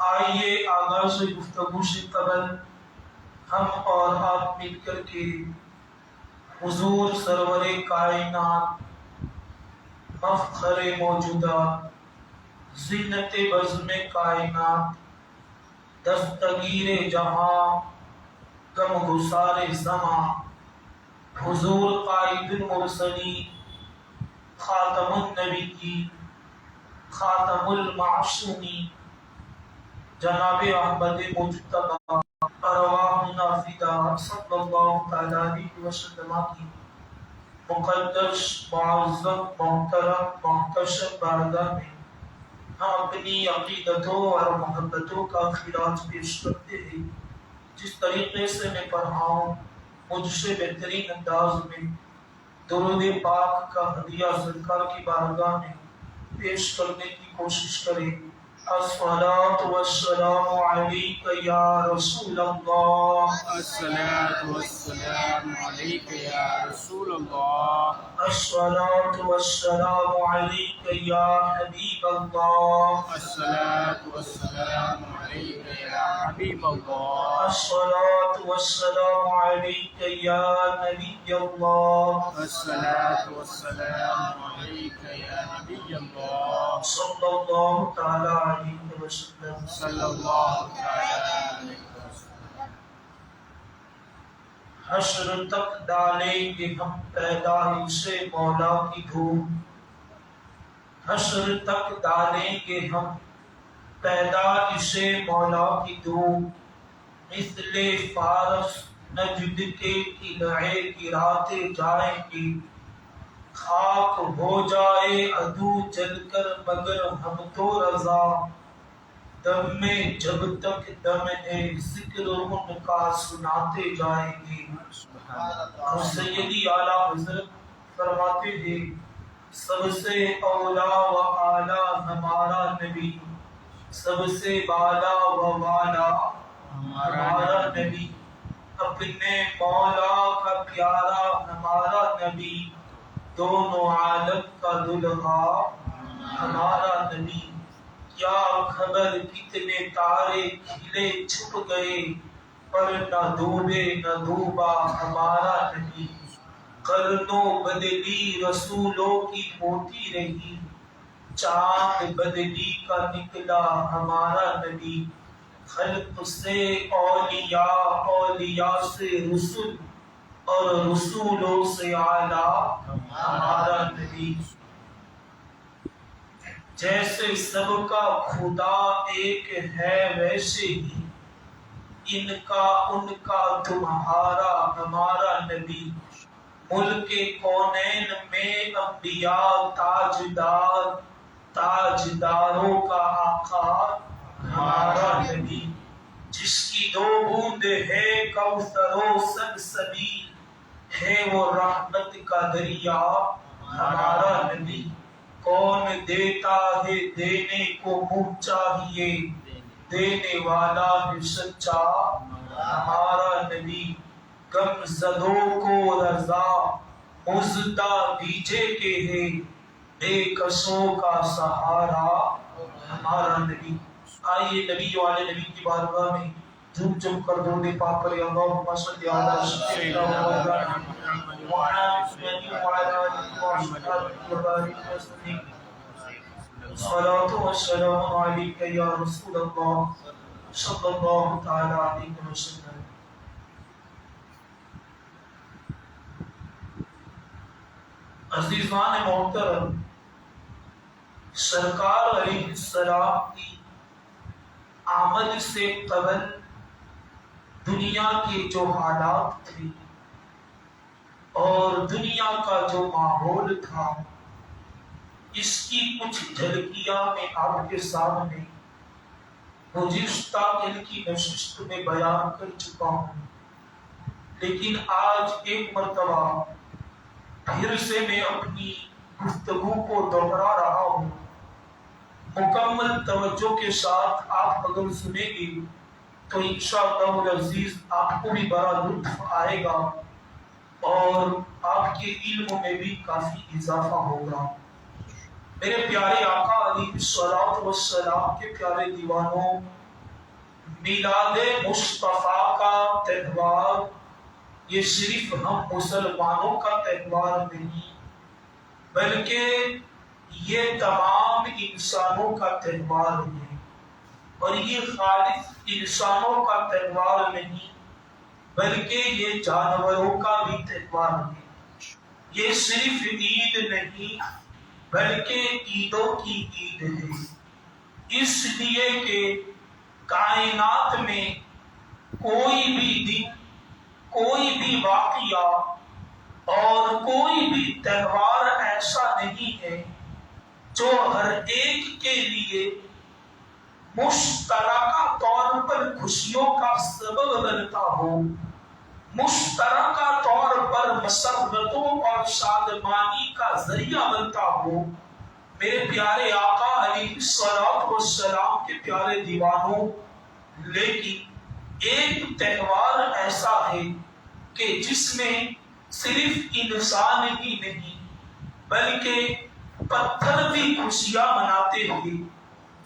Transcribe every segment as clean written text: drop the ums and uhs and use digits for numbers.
آئیے آغاز گفتگو سے قبل ہم اور آپ مل کر کے حضور سرور کائنات، مفخر موجودہ، زینت بزم کائنات، دستگیر جہاں، غم گسار زماں، حضور قائد المرسلین، خاتم النبی، خاتم المعصومین، جناب احمد مجتبی ارواحنا فدا صلی اللہ تعالیٰ علیہ وسلم کی مقدس معظم محترم محتشم بارگاہ میں ہم اپنی عقیدتوں اور محبتوں کا خراج پیش کرتے ہیں۔ جس طریقے سے میں پڑھاؤں مجھ سے بہترین انداز میں درود پاک کا ہدیہ سرکار کی بارگاہ میں پیش کرنے کی کوشش کریں۔ الصلاۃ والسلام علیک یا رسول اللہ، الصلاۃ والسلام علیک یا رسول اللہ، الصلاۃ والسلام علیک یا حبیب اللہ، الصلاۃ والسلام علیک یا حبیب اللہ، الصلاۃ والسلام علیک یا نبی اللہ، الصلاۃ والسلام علیک یا نبی اللہ، صلی اللہ تعالی علیہ وسلم۔ صلی اللہ تعالی علیہ وسلم۔ حشر تک ڈالیں گے ہم پیدائش مولا کی دھوم، حشر تک ڈالیں گے ہم پیدائش مولا کی دھوم، مثل فارس نجد کے قلعے گراتے جائیں گے، خاک ہو جائے عدو جل کر مگر ہم تو رضا، دم میں جب تک دم ہے ذکر ان کا سناتے جائیں گے۔ اور سیدی اعلیٰ حضرت فرماتے ہیں سب سے اولا و اعلیٰ ہمارا نبی، سب سے بالا و والا ہمارا نبی، اپنے مولا کا پیارا ہمارا نبی، دونوں عالم کا دلہا ہمارا نبی۔ کیا خبر کتنے تارے کھلے چھپ گئے، پر نہ ڈوبے نہ ڈوبا ہمارا نبی، قرنوں بدلی رسولوں کی ہوتی رہی، چاند بدلی کا نکلا ہمارا نبی، خلق سے اولیاء، اولیاء سے رسول، اور رسولوں سے اعلیٰ ہمارا نبی۔ جیسے سب کا خدا ایک ہے ویسے ہی ان کا ان کا تمہارا ہمارا نبی، ملک کونین میں انبیاء تاجدار، تاجداروں کا آقا ہمارا نبی، جس کی دو بوند ہے کوثر و سلسبیل، ہے وہ رحمت کا دریا ہمارا نبی، کون دیتا ہے دینے کو منہ چاہیے، دینے والا ہے سچا ہمارا نبی، غم زدوں کو رضا مزدہ دیجے کے ہے، بے کسوں کا سہارا ہمارا نبی۔ آئیے نبی والے نبی کی بارگاہ میں جھوم جھوم کر درود پاک کرے۔ اللہم صلی علی سیدنا محمد وعلی آلہ وصحبہ وسلم۔ الصلاۃ والسلام علیک یا رسول اللہ صلی اللہ تعالی علیہ وسلم۔ عزیزان محترم، سرکار علیہ السلام کی آمد سے قبل دنیا کے جو حالات تھے اور دنیا کا جو ماحول تھا، اس کی کچھ جھلکیاں میں آپ کے سامنے گزشتہ دن کی نشست میں بیان کر چکا ہوں، لیکن آج ایک مرتبہ پھر سے میں اپنی گفتگو کو دوہرا رہا ہوں۔ مکمل توجہ کے ساتھ آپ اگر سنیں گے تو انشاءاللہ العزیز آپ کو بھی بڑا لطف آئے گا اور آپ کے علم میں بھی کافی اضافہ ہوگا۔ میرے پیارے آقا علیہ الصلوۃ والسلام کے پیارے دیوانوں، میلاد مصطفیٰ کا تہوار یہ صرف ہم مسلمانوں کا تہوار نہیں، بلکہ یہ تمام انسانوں کا تہوار ہے، اور یہ خالص انسانوں کا تہوار نہیں بلکہ یہ جانوروں کا بھی تہوار ہے۔ یہ صرف عید نہیں بلکہ عیدوں کی عید ہے، اس لیے کہ کائنات میں کوئی بھی دن، کوئی بھی واقعہ اور کوئی بھی تہوار ایسا نہیں ہے جو ہر ایک کے لیے مشترکہ طور پر خوشیوں کا سبب بنتا ہو، مشترکہ طور پر مسرتوں اور شادمانی کا ذریعہ بنتا ہو۔ میرے پیارے آقا علیہ الصلوۃ والسلام کے پیارے دیوانوں، لیکن ایک تہوار ایسا ہے کہ جس میں صرف انسان ہی نہیں بلکہ پتھر بھی خوشیاں مناتے ہیں،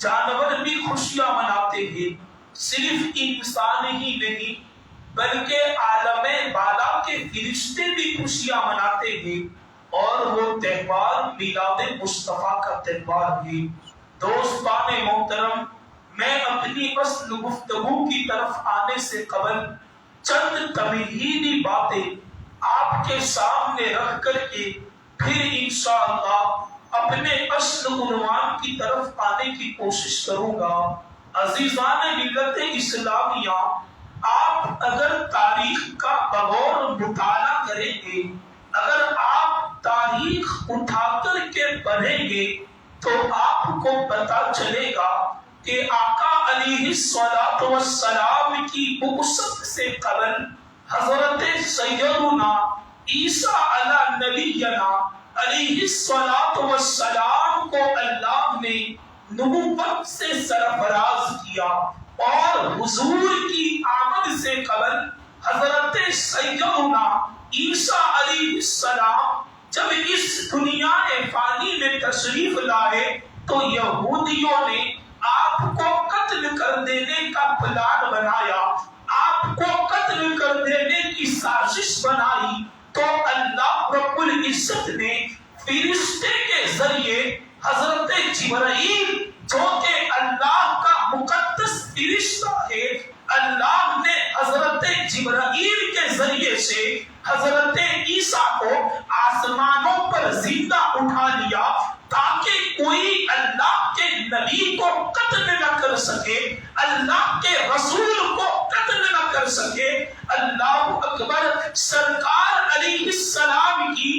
جانور بھی خوشیاں مناتے ہیں، صرف انسان ہی نہیں بلکہ عالم بالا کے فرشتے بھی خوشیاں مناتے ہیں، اور وہ تہوار میلاد مصطفیٰ کا تہوار ہے۔ دوستان محترم، میں اپنی اصل گفتگو کی طرف آنے سے قبل چند تمہیدی باتیں آپ کے سامنے رکھ کر کے پھر انشاءاللہ اپنے اصل عنوان کی طرف آنے کی کوشش کروں گا۔ عزیزان ملت اسلامیہ، آپ اگر تاریخ کا بغور مطالعہ کریں گے، اگر آپ تاریخ اٹھا کر کے پڑھیں گے تو آپ کو پتا چلے گا کہ آقا علیہ الصلوۃ والسلام کی بعثت سے قبل حضرت سیدنا عیسیٰ علی نبینا علیہ الصلوۃ والسلام کو اللہ نے نبوت سے سرفراز کیا، اور حضور کی آمد سے قبل حضرت سیدنا عیسیٰ علیہ السلام جب اس دنیا فانی میں تشریف لائے تو یہودیوں نے آپ کو قتل کر دینے کا پلان بنایا، آپ کو قتل کر دینے کی سازش بنائی، تو اللہ رب العزت نے فرشتے کے ذریعے حضرت جبرائیل جو کہ اللہ کا مقدس فرشتہ ہے، اللہ نے حضرت جبرائیل کے ذریعے سے حضرت عیسیٰ کو آسمانوں پر زندہ اٹھا لیا تاکہ کوئی اللہ کے نبی کو قتل نہ کر سکے، اللہ کے رسول کو قتل نہ کر سکے۔ اللہ اکبر۔ سرکار علیہ السلام کی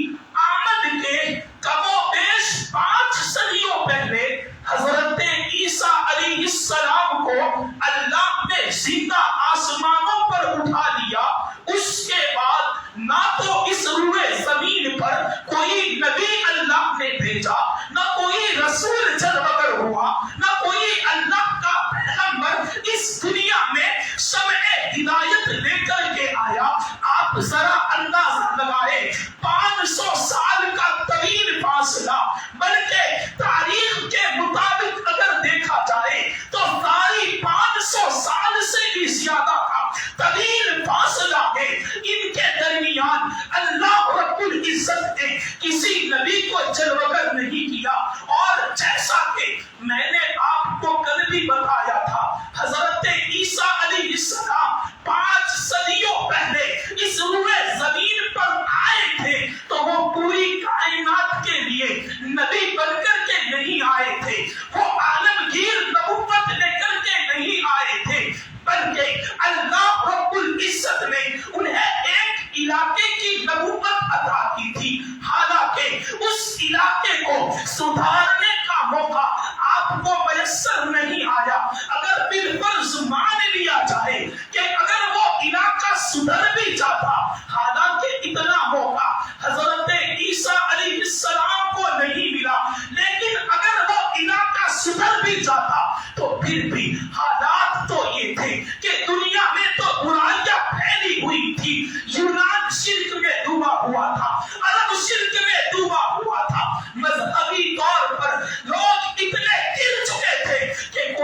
آمد کے کم و بیش 5 صدیوں پہلے حضرت عیسیٰ علیہ السلام کو اللہ نے زندہ آسمانوں پر اٹھا لیا۔ اس کے بعد نہ تو اس روئے زمین پر کوئی نبی اللہ نے بھیجا، نہ کوئی رسول جلوگر ہوا، نہ کوئی اللہ کا پیغمبر اس دنیا میں شمع ہدایت لے کر کے آیا۔ آپ ذرا اندازہ لگائے، 500 سال کا طویل فاصلہ، بلکہ تاریخ کے مطابق اگر دیکھا جائے تو ساری 500 سال سے بھی زیادہ کا طویل فاصلہ ہے۔ ان کے درمیان اللہ رب العزت نے کسی نبی کو جلوگر نہیں کیا، اور جیسا کہ میں نے آپ کو کل بھی بتایا تھا، حضرت عیسیٰ علیہ السلام 5 صدیوں پہلے اس روئے زمین پر آئے تھے تو وہ پوری کائنات کے لیے نبی بن کر کے نہیں آئے تھے، وہ عالمگیر نبوت لے کر کے نہیں آئے تھے، بلکہ اللہ رب العزت نے انہیں ایک علاقے کی نبوت عطا کی تھی، حالانکہ اس علاقے کو سدھارنے کا موقع آپ کو میسر نہیں آیا۔ اگر بالفرض مان لیا جائے کہ اگر وہ علاقہ سدھر بھی جاتا، حالانکہ اتنا موقع حضرت عیسیٰ علیہ السلام کو نہیں ملا، لیکن اگر وہ علاقہ سدھر بھی جاتا تو پھر بھی حالات تو یہ تھے کہ دنیا میں تو برائیاں پھیلی ہوئی تھی۔ یونان شرک میں ڈوبا ہوا تھا، عرب شرک میں ڈوبا ہوا تھا، مذہبی طور پر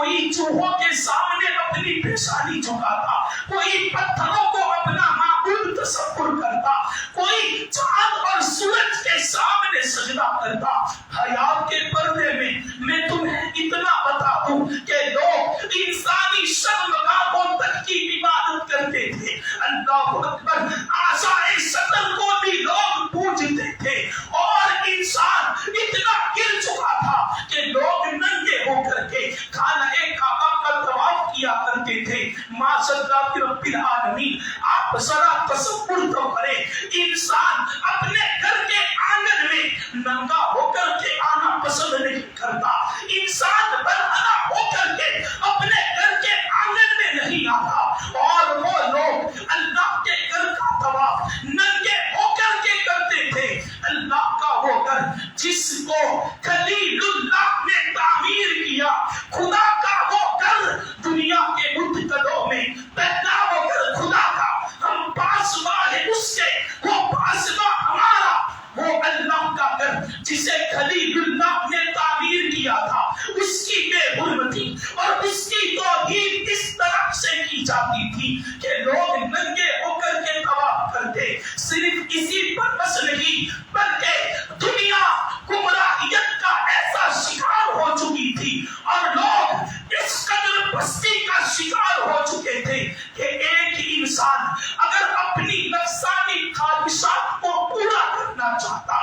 کوئی چوہوں کے سامنے اپنی پیشانی جھکاتا، کوئی پتھروں کو اپنا معبود تصور کرتا، کوئی چاند اور سورج کے سامنے سجدہ کرتا۔ حیات کے پردے میں تمہیں اتنا بتا دوں کہ لوگ انسانی شرمگاہوں تک کی عبادت کرتے تھے۔ اللہ اکبر، عصائے شطر کو بھی لوگ پوجتے تھے، اور انسان اتنا گر چکا تھا کہ لوگ ننگے ہو کر کے خانہ کعبہ کا طواف کیا کرتے تھے۔ معاذ اللہ رب العالمین، آپ ذرا تصور تو کریں، انسان اپنے گھر کے آنگن میں ننگا ہو کر کے آنا پسند نہیں کرتا، انسان برہنہ ہو کر کے اپنے گھر کے آنگن میں نہیں آتا، اور وہ لوگ اللہ کے گھر کا طواف ننگے ہو کر کے کرتے تھے۔ اللہ کا وہ گھر جس کو خلیل اللہ نے تعمیر کیا، خدا کا وہ گھر دنیا کے متقدوں میں پہلا وہ گھر خدا کا، ہم پاسباں ہیں اس کے، وہ پاسباں ہمارا، وہ اللہ کا گھر جسے خلیل اللہ نے تعمیر کیا تھا، اس کی بے حرمتی اور اس کی توہین اس طرح سے کی جاتی تھی کہ لوگ ننگے ہو کر کے طواف کرتے۔ صرف اسی پر بس نہیں، بلکہ دنیا گمراہیت کا ایسا شکار ہو چکی تھی، اور لوگ اس قدر پستی کا شکار ہو چکے تھے کہ ایک انسان اگر اپنی نفسانی خواہشات کو پورا کرنا چاہتا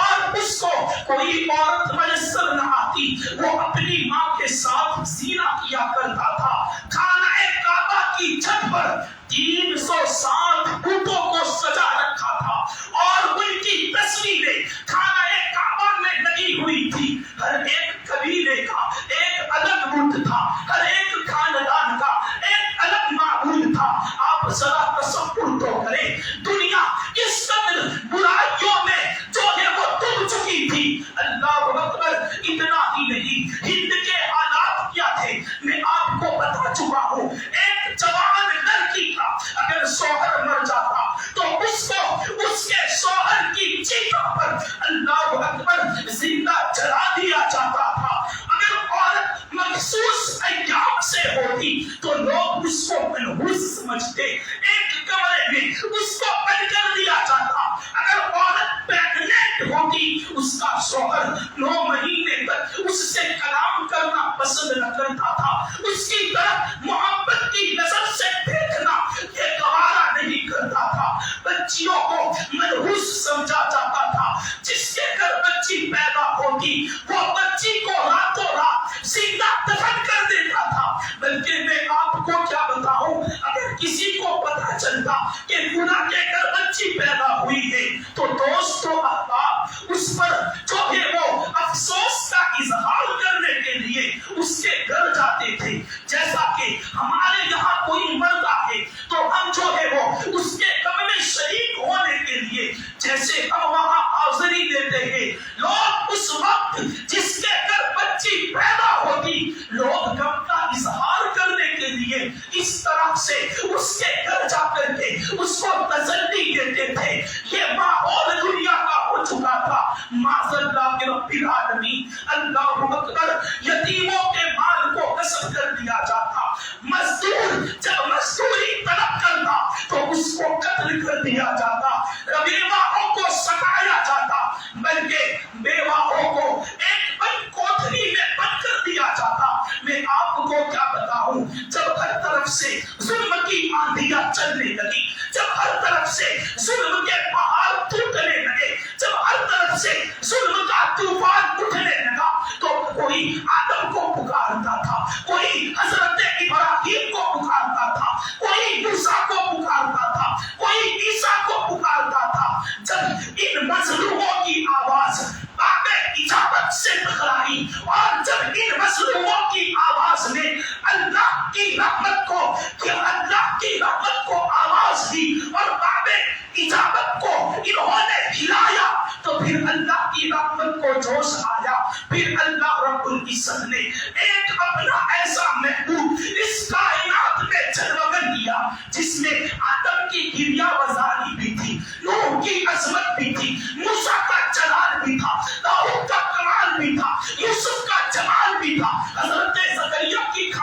اور اس کو کوئی عورت میسر نہ آتی، وہ اپنی ماں کے ساتھ زنا کیا کرتا تھا۔ خانہ کعبہ کی چھت پر 360 بتوں کو سجا رکھا تھا، اور ان کی تصویریں خانہ کعبہ میں لگی ہوئی تھی۔ ہر ایک قبیلے کا ایک الگ بت تھا، ہر ایک خاندان کا ایک الگ معبود تھا۔ آپ ذرا تصور تو کریں، دنیا اس قدر برائیوں میں جو ہے وہ ڈوب چکی تھی۔ اللہ اکبر، اتنا ہی نہیں، ہند کے حالات کیا تھے میں آپ کو بتا چکا ہوں۔ ایک جوان لڑکی کا اگر شوہر مر جاتا تو اس کو اس کے شوہر کی چیتا پر اللہ اکبر زندہ جلا دیا جاتا تھا۔ اگر عورت مخصوص ایام سے ہوتی تو لوگ اس کو منحوس سمجھتے، ایک کمرے میں اس کو بند کر دیا جاتا۔ اگر عورت پریگننٹ ہوتی، اس کا شوہر 9 مہینے تک اس سے کلام کرنا پسند نہ کرتا تھا، اس کی طرف محبت کی نظر سے دیکھنا یہ گوارا نہیں کرتا تھا۔ بچیوں کو منحوس سمجھا جاتا تھا، جس کے گھر بچی پیدا ہوتی وہ بچی کو راتوں رات زندہ دفن کر دیتا تھا۔ بلکہ میں آپ کو کیا بتاؤں، اگر کسی کو پتا چلتا کہ گناہ کے گھر بچی پیدا ہوئی ہے تو دوست و احباب اس پر جو ہے وہ افسوس کا اظہار کرنے کے لیے اس کے گھر جاتے تھے۔ جیسا کہ ہمارے یہاں کوئی مرتا ہے تو ہم جو ہے وہ اس کے غم میں شریک ہونے کے لیے جیسے ہم وہاں حاضری دیتے ہیں، لوگ اس وقت جس کے گھر بچی پیدا ہوتی، لوگ غم کا اظہار کرنے کے لیے اس طرح سے اس کے گھر جا کر کے اس کو تسلی دیتے تھے۔ یہ ماحول دنیا کا ہو چکا تھا۔ معاذ اللہ رب العالمین، اللہ اکبر، یتیموں کے مال کو غصب کر دیا جاتا، مزدور جب مزدوری طلب کرتا تو اس کو قتل کر دیا جاتا، بیواؤں کو ستایا جاتا، بلکہ بیواؤں کو ایک بند کوٹھری میں بند کر دیا جاتا۔ میں آپ کو کیا بتاؤں، جب ہر طرف سے ظلم کی آندھیاں چلنے لگی، جب ہر طرف سے ظلم کے پہاڑ ٹوٹنے لگے، جب ہر طرف سے ظلم کا طوفان اٹھنے لگا، تو کوئی آدم کو پکارتا تھا، کوئی حضرت ابراہیم کو پکارتا تھا، کوئی موسیٰ کو پکارتا تھا، کوئی عیسیٰ کو پکارتا تھا۔ جب ان مظلوموں کی آواز باب اجابت سے ٹکرائی، اور جب ان مظلوموں کی آواز نے اللہ کی رحمت کو آواز دی اور باب اجابت کو انہوں نے ہلایا، تو پھر اللہ کی رحمت کو جوش آیا۔ پھر اللہ رب العزت نے ایک اپنا ایسا محبوب اس کائنات میں جلوگر کیا جس میں آدم کی گریہ وزاری بھی تھی، نوح کی عظمت بھی تھی، موسیٰ کا جلال بھی تھا، داؤد کا کمال بھی تھا، یوسف کا جمال بھی تھا، حضرت زکریا کی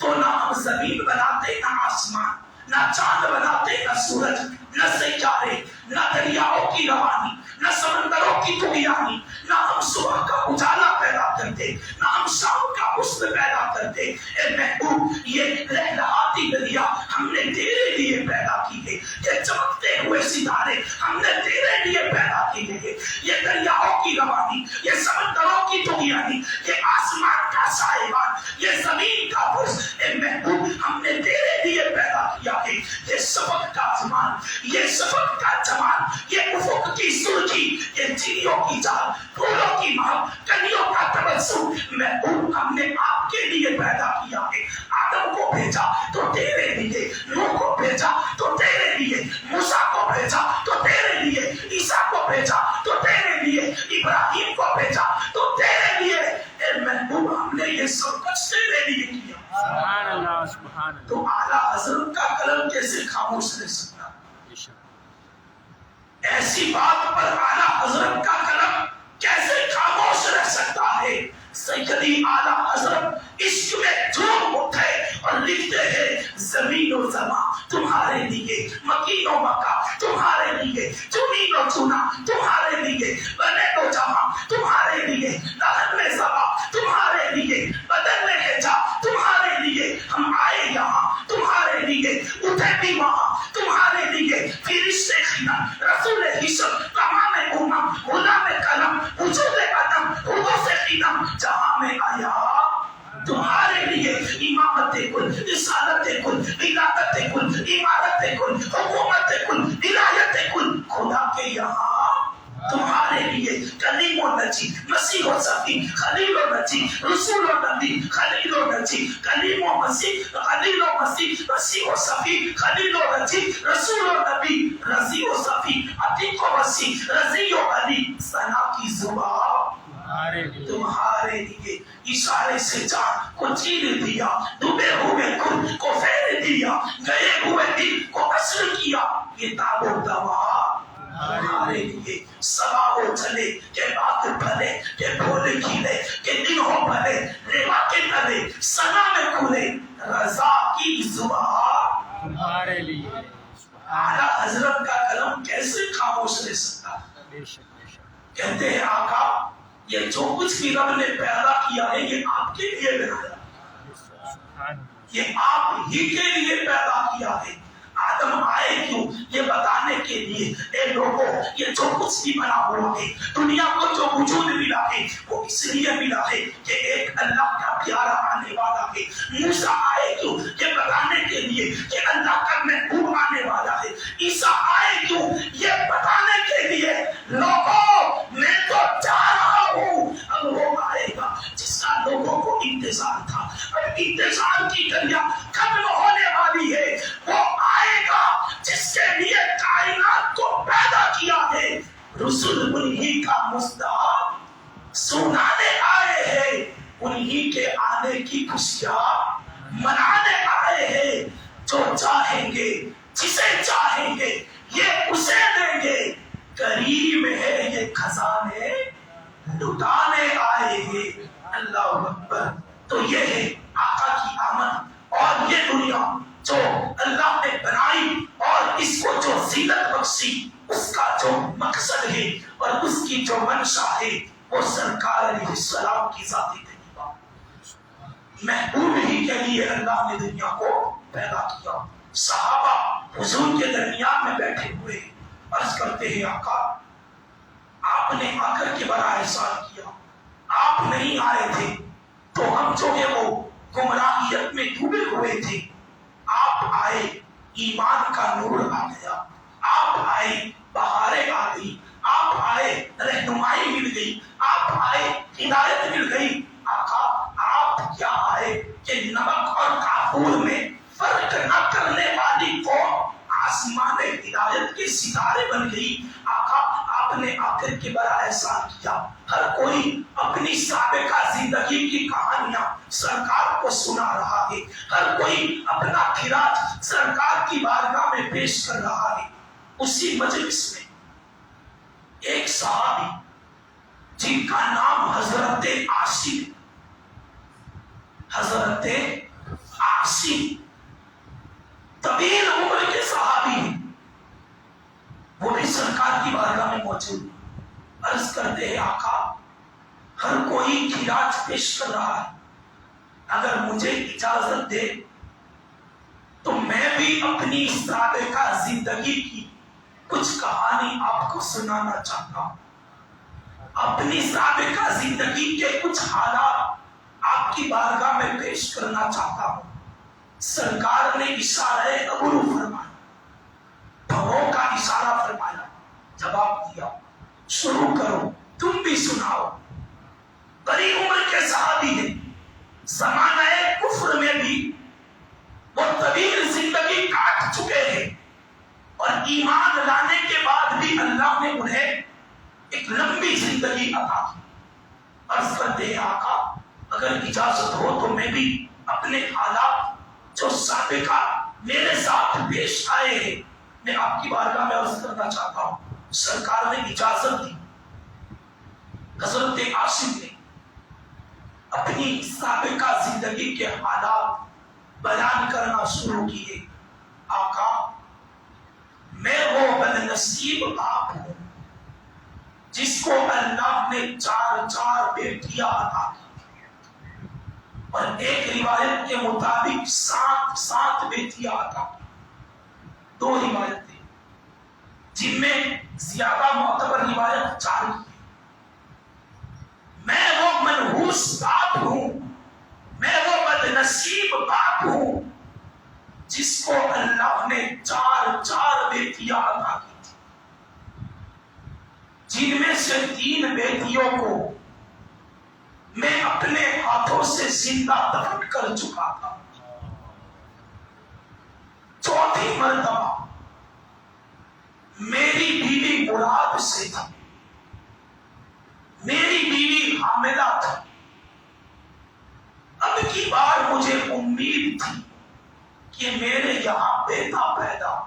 تو نہ ہم زمین بناتے نہ آسمان، نہ چاند بناتے نہ سورج، نہ سیارے، نہ دریاؤں کی روانی، نہ سمندروں کی طغیانی، نہ ہم صبح کا اجالا پیدا کرتے، نہ ہم شام کا حسن پیدا کرتے۔ اے محبوب، یہ لہلہاتی دریا ہم نے تیرے لیے پیدا کی ہے، یہ چمکتے ہوئے ستارے ہم نے تیرے لیے پیدا کیے ہیں، یہ دریاؤں کی روانی، یہ سمندروں کی طغیانی، یہ آسمان کا سائبان، یہ زمین کا فرش، اے محبوب ہم نے تیرے لیے پیدا کیا ہے۔ یہ شفق کا زمان، یہ شفق کا جمال، یہ افق کی سرخی، یہ چڑیوں کی چال، پھولوں کی مہک، کلیوں کا تبسم، محبوب ہم نے آپ کے لیے پیدا کیا ہے۔ آدم کو بھیجا تو تیرے لیے، نوح کو بھیجا تو تیرے لیے، موسیٰ کو بھیجا تو تیرے لیے، عیسیٰ کو بھیجا تو تیرے لیے، ابراہیم کو بھیجا تو تیرے لیے۔ اے محبوب ہم نے یہ سب کچھ تیرے لیے کیا۔ سبحان اللہ، سبحان اللہ۔ تو اعلیٰ حضرت کا قلم کیسے خاموش رہ سکتا؟ ایسی بات پر اعلیٰ حضرت کا قلم کیسے خاموش رہ سکتا ہے؟ سیدی اعلیٰ حضرت عشق میں جھوم اٹھے اور لکھتے ہیں زمین و زمان تمہارے لیے، مکین و مکہ تمہارے لیے، چنین و چنا تمہارے لیے، بنے و جہاں تمہارے لیے، لہن میں زبا تمہارے لیے، بدن میں ہجا تمہارے لیے، ہم آئے یہاں تمہارے لیے، اٹھے بھی وہاں تمہارے لیے، فرشتے خدمت رسول حشر تمام امم غلام قلم وجود عدم حدود سے خدم جہاں میں آیا تمہارے لیے، امامت کل، رسالت کل، ولادت کل، عمارت کل، حکومت کل، ولایت کل، خدا کے یہاں تمہارے لیے، کلیم و نجی، مسیح و صفی، خلیل و نجی، رسول و نبی، خلیل و نجی، کلیم و مسیح، خلیل و مسیح، مسیح و صفی، خلیل و نجی، رسول و نبی، رضی و صفی، عتیق و مسیح، رضی و علی، ثنا کی زبان تمہارے لیے، اشارے سے جان کو چیر دیا، ڈوبے ہوئے خود کو پھیر دیا، گئے ہوئے دل کو اثر کیا، یہ داب و دوا تمہارے لیے، سبا ہو چلے کہ بات بھلے، کہ بھولے کھلے کہ دن ہو بھلے، ریوا کے تلے سنا میں کھلے، رضا کی زبان تمہارے لیے۔ اعلیٰ حضرت کا قلم کیسے خاموش رہ سکتا؟ کہتے ہیں آقا یہ جو کچھ بھی رب نے پیدا کیا ہے یہ آپ کے لیے بنایا، یہ آپ ہی کے لیے پیدا کیا ہے۔ آدم آئے کیوں؟ یہ بتانے کے لیے اے لوگوں یہ جو کچھ بھی بنا ہوا ہے، دنیا کو جو وجود ملا ہے وہ اس لیے ملا ہے کہ ایک اللہ کا پیارا آنے والا ہے۔ موسیٰ آئے کیوں؟ یہ بتانے کے لیے کہ اللہ کا محبوب آنے والا ہے۔ عیسیٰ آئے کیوں؟ یہ بتانے کے لیے لوگوں میں تو جا رہا ہوں، اب وہ آئے گا جس کا لوگوں کو انتظار تھا، اب انتظار کی دریا ختم ہونے والی ہے، وہ آئے گا جس کے لیے کائنات کو پیدا کیا ہے۔ رسول انہی کا مستحق سنانے آئے ہیں، انہی کے آنے کی خوشیاں منانے آئے ہیں۔ جو چاہیں گے جسے چاہیں گے یہ اسے دیں گے، کریم ہے یہ خزانے لٹانے آئے ہیں۔ اللہ اکبر۔ تو یہ ہے آقا کی آمد اور یہ دنیا جو اللہ نے بنائی اور اس کو جو زینت بخشی، اس کا جو مقصد ہے اور اس کی جو منشا ہے وہ سرکار علیہ السلام کی ذاتی تجربہ، محبوب ہی کے لیے اللہ نے دنیا کو پیدا کیا۔ صحابہ حضور کے درمیان میں بیٹھے ہوئے عرض کرتے ہیں آقا آپ نے آ کر کے بڑا احسان کیا، آپ نہیں آئے تھے تو ہم جو ہے وہ گمراہیت میں ڈوبے ہوئے تھے، آپ آئے ایمان کا نور آ گیا، آپ آئے بہاریں آ گئی، آپ آئے رہنمائی مل گئی، آپ آئے ہدایت مل گئی۔ آقا آپ کیا آئے کہ نمک اور کافور میں فرق نہ کرنے والی قوم آسمان ہدایت کے ستارے بن گئی۔ آقا آپ نے آ کر کے بڑا احسان کیا، ہر کوئی اپنی سابقہ زندگی کی کہانیاں سرکار کو سنا رہا ہے، ہر کوئی اپنا خراج سرکار کی بارگاہ میں پیش کر رہا ہے۔ اسی مجلس میں ایک صحابی جن کا نام حضرت عاصم، حضرت عاصم طویل عمر کے صحابی ہیں، وہ بھی سرکار کی بارگاہ میں موجود ہیں۔ عرض کرتے ہیں آقا ہر کوئی خراج پیش کر رہا ہے، اگر مجھے اجازت دے تو میں بھی اپنی سابقہ زندگی کی کچھ کہانی آپ کو سنانا چاہتا ہوں، اپنی سابقہ زندگی کے کچھ حالات آپ کی بارگاہ میں پیش کرنا چاہتا ہوں۔ سرکار نے اشارہ ابرو فرمایا، بھووں کا اشارہ فرمایا، جواب دیا شروع کرو تم بھی سناؤ۔ بڑی عمر کے صحابی ہیں، زمانہ کفر میں بھی وہ طویل زندگی کاٹ چکے ہیں، اور ایمان لانے کے بعد بھی اللہ نے انہیں ایک لمبی زندگی عطا کی۔ عرض کرتے ہیں آقا اگر اجازت ہو تو میں بھی اپنے حالات جو سابقہ میرے ساتھ پیش آئے ہیں میں آپ کی بارگاہ میں عرض کرنا چاہتا ہوں۔ سرکار نے اجازت دی، حضرت عاصم نے اپنی سابقہ زندگی کے حالات بیان کرنا شروع کیے۔ آقا میں وہ بدنصیب باپ ہوں جس کو اللہ نے 4 بیٹیاں عطا کی، اور ایک روایت کے مطابق 7 بیٹیاں عطا کی، 2 روایتیں جن میں زیادہ معتبر روایت 4 کی۔ میں وہ منحوس باپ ہوں، میں وہ بدنصیب باپ ہوں جس کو اللہ نے 4 بیٹیاں عطا کی تھی، جن میں سے 3 بیٹیوں کو میں اپنے ہاتھوں سے زندہ دفن کر چکا تھا۔ 4تھی مرتبہ میری بیوی مراد سے تھی، میری بیوی حاملہ تھی۔ اب کی بار مجھے امید تھی کہ میرے یہاں بیٹا پیدا ہو،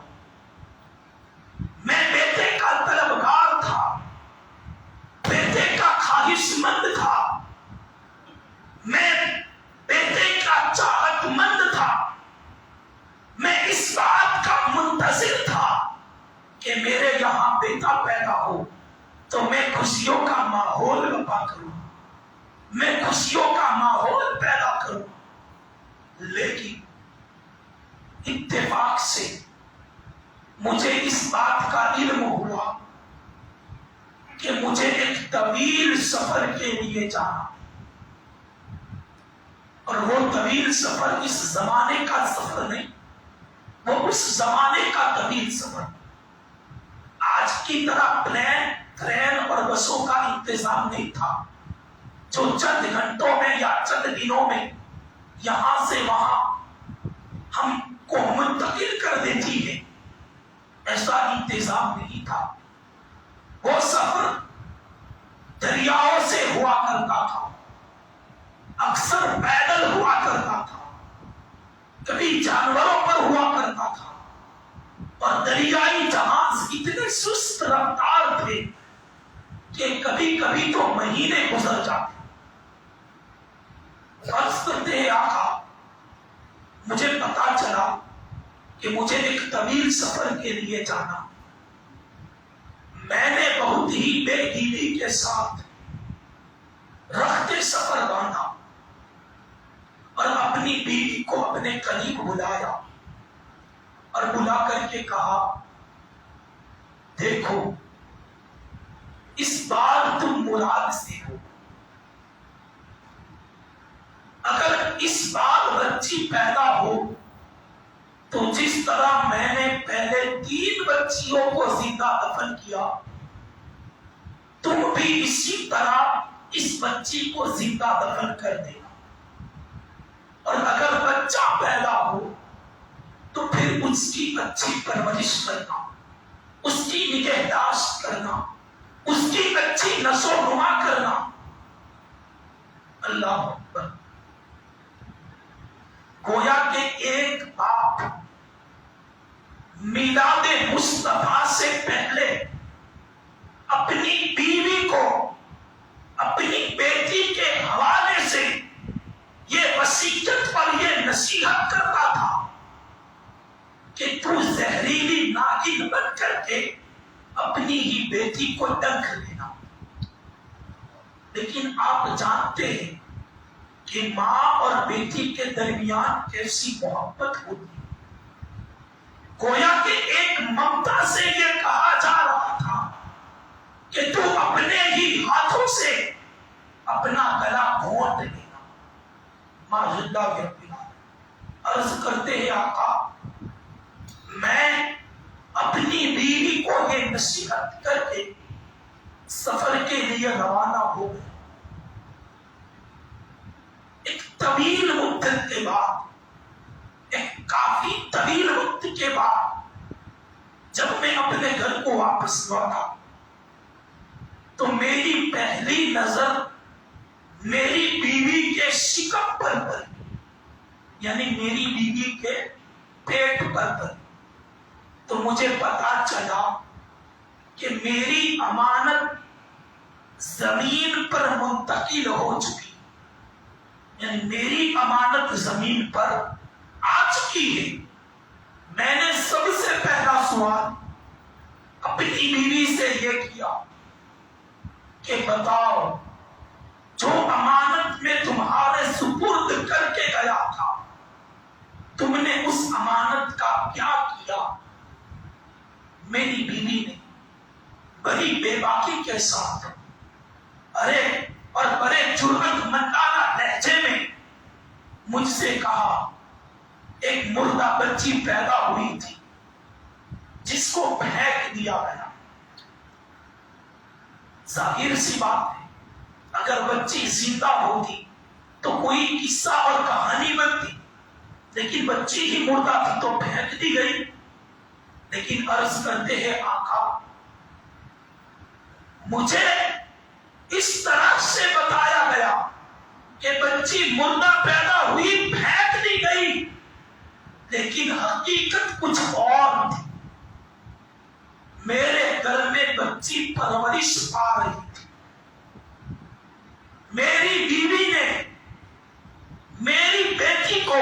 میں بیٹے کا طلبگار تھا، بیٹے کا خواہش مند تھا، میں بیٹے کا چاہت مند تھا، میں اس بات کا منتظر تھا کہ میرے یہاں بیٹا پیدا ہو تو میں خوشیوں کا ماحول برپا کروں، میں خوشیوں کا ماحول پیدا کروں۔ لیکن اتفاق سے مجھے اس بات کا علم ہوا کہ مجھے ایک طویل سفر کے لیے جانا، اور وہ طویل سفر اس زمانے کا سفر نہیں، وہ اس زمانے کا طویل سفر۔ آج کی طرح پلین، ٹرین اور بسوں کا انتظام نہیں تھا جو چند گھنٹوں میں یا چند دنوں میں یہاں سے وہاں ہم کو منتقل کر دیتی ہے، ایسا انتظام نہیں تھا۔ وہ سفر دریاؤں سے ہوا کرتا تھا، اکثر پیدل ہوا کرتا تھا، کبھی جانوروں پر ہوا کرتا تھا، اور دریائی جہاز اتنے سست رفتار تھے کہ کبھی کبھی تو مہینے گزر جاتے۔ فرض کرتے ہیں آقا مجھے پتا چلا کہ مجھے ایک طویل سفر کے لیے جانا، میں نے بہت ہی بے دلی کے ساتھ رخت سفر باندھا اور اپنی بیوی کو اپنے قریب بلایا اور بلا کر کے کہا دیکھو اس بار تم مراد سے ہو، اگر اس بار بچی پیدا ہو تو جس طرح میں نے پہلے 3 بچیوں کو زندہ دفن کیا تم بھی اسی طرح اس بچی کو زندہ دفن کر دینا، اور اگر بچہ پیدا ہو تو پھر اس کی اچھی پرورش کرنا، اس کی نگہداشت کرنا، اس کی اچھی نشو و نما کرنا۔ اللہ اکبر۔ گویا کہ ایک باپ میلاد مصطفیٰ سے پہلے اپنی بیوی کو اپنی بیٹی کے حوالے سے یہ وصیت وصیت پر یہ نصیحت کرتا تھا کہ تو زہریلی ناگن بن کر کے اپنی ہی بیٹی کو ڈنک لینا. لیکن آپ جانتے ہیں کہ ماں اور بیٹی کے درمیان کیسی محبت ہوتی ہے. گویا کہ ایک ممتا سے یہ کہا جا رہا تھا کہ تو اپنے ہی ہاتھوں سے اپنا گلا گھونٹ لینا. ماں زندہ کے عرض کرتے ہیں آقا میں اپنی بیوی کو یہ نصیحت کر کے سفر کے لیے روانہ ہو گیا. ایک طویل مدت کے بعد، ایک کافی طویل وقت کے بعد جب میں اپنے گھر کو واپس لوٹا تو میری پہلی نظر میری بیوی کے شکم پر پڑی، یعنی میری بیوی کے پیٹ پر پڑی. تو مجھے پتا چلا کہ میری امانت زمین پر منتقل ہو چکی، یعنی میری امانت زمین پر آ چکی ہے. میں نے سب سے پہلا سوال اپنی بیوی سے یہ کیا کہ بتاؤ جو امانت میں تمہارے سپرد کر کے گیا تھا تم نے اس امانت کا کیا کیا؟ میری بیوی نے بڑی بے باکی کے ساتھ بڑے جرأت مندانہ لہجے میں مجھ سے کہا ایک مردہ بچی پیدا ہوئی تھی جس کو پھینک دیا گیا. ظاہر سی بات ہے اگر بچی زندہ ہوتی تو کوئی قصہ اور کہانی بنتی، لیکن بچی ہی مردہ تھی تو پھینک دی گئی. لیکن عرض کرتے ہیں آقا مجھے اس طرح سے بتایا گیا کہ بچی مردہ پیدا ہوئی پھینک دی گئی، لیکن حقیقت کچھ اور تھی. میرے گھر میں بچی پرورش پا رہی تھی. میری بیوی نے میری بیٹی کو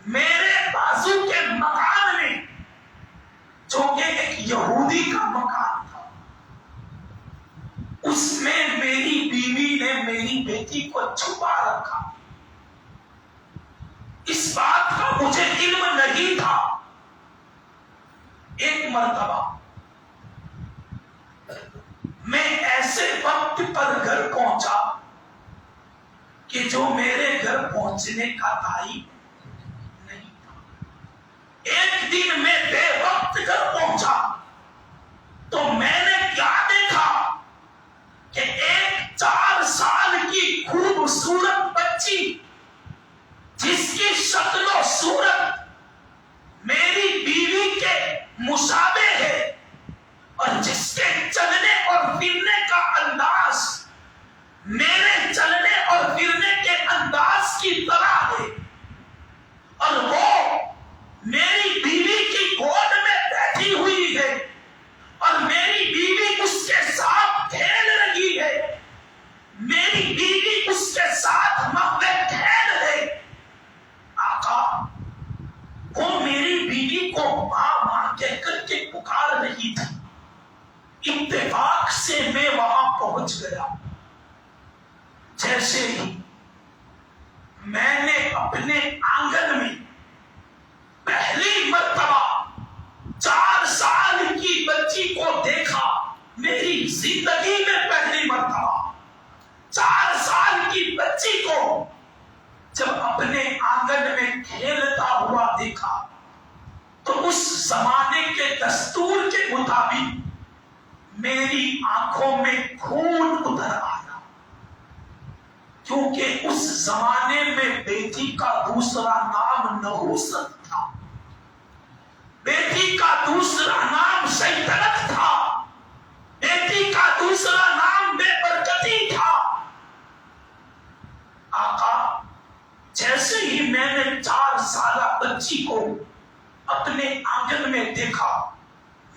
میرے بازو کے مکان میں، جو کہ ایک یہودی کا مکان تھا، اس میں میری بیوی نے میری بیٹی کو چھپا رکھا. اس بات کا مجھے علم نہیں تھا. ایک مرتبہ میں ایسے وقت پر گھر پہنچا کہ جو میرے گھر پہنچنے کا ٹائم نہیں تھا. ایک دن میں بے وقت گھر پہنچا تو میں نے کیا دیکھا کہ ایک 4 سال کی خوبصورت بچی جس کی شکل و صورت میری بیوی کے مشابہ ہے اور جس کے چلنے اور پھرنے کا انداز میرے چلنے اور پھرنے کے انداز کی طرح ہے، اور وہ میری بیوی کی گود میں بیٹھی ہوئی ہے اور میری بیوی اس کے ساتھ کھیل رہی ہے، میری بیوی اس کے ساتھ مغوے کھیل ہے. آقا وہ میری بیوی کو ماں ماں کہہ کر کے پکار رہی تھی. اتفاق سے میں وہاں پہنچ گیا. جیسے ہی میں نے اپنے آنگن میں پہلی مرتبہ 4 سال کی بچی کو دیکھا، میری زندگی میں پہلی مرتبہ 4 سال کی بچی کو جب اپنے آنگن میں کھیلتا ہوا دیکھا تو اس زمانے کے دستور کے مطابق میری آنکھوں میں خون اتر آیا، کیونکہ اس زمانے میں بیٹی کا دوسرا نام نحوست تھا، بیٹی کا دوسرا نام شیطنت تھا، بیٹی کا دوسرا نام بے برکتی تھا. آقا جیسے ہی میں نے 4 سالہ بچی کو اپنے آنگن میں دیکھا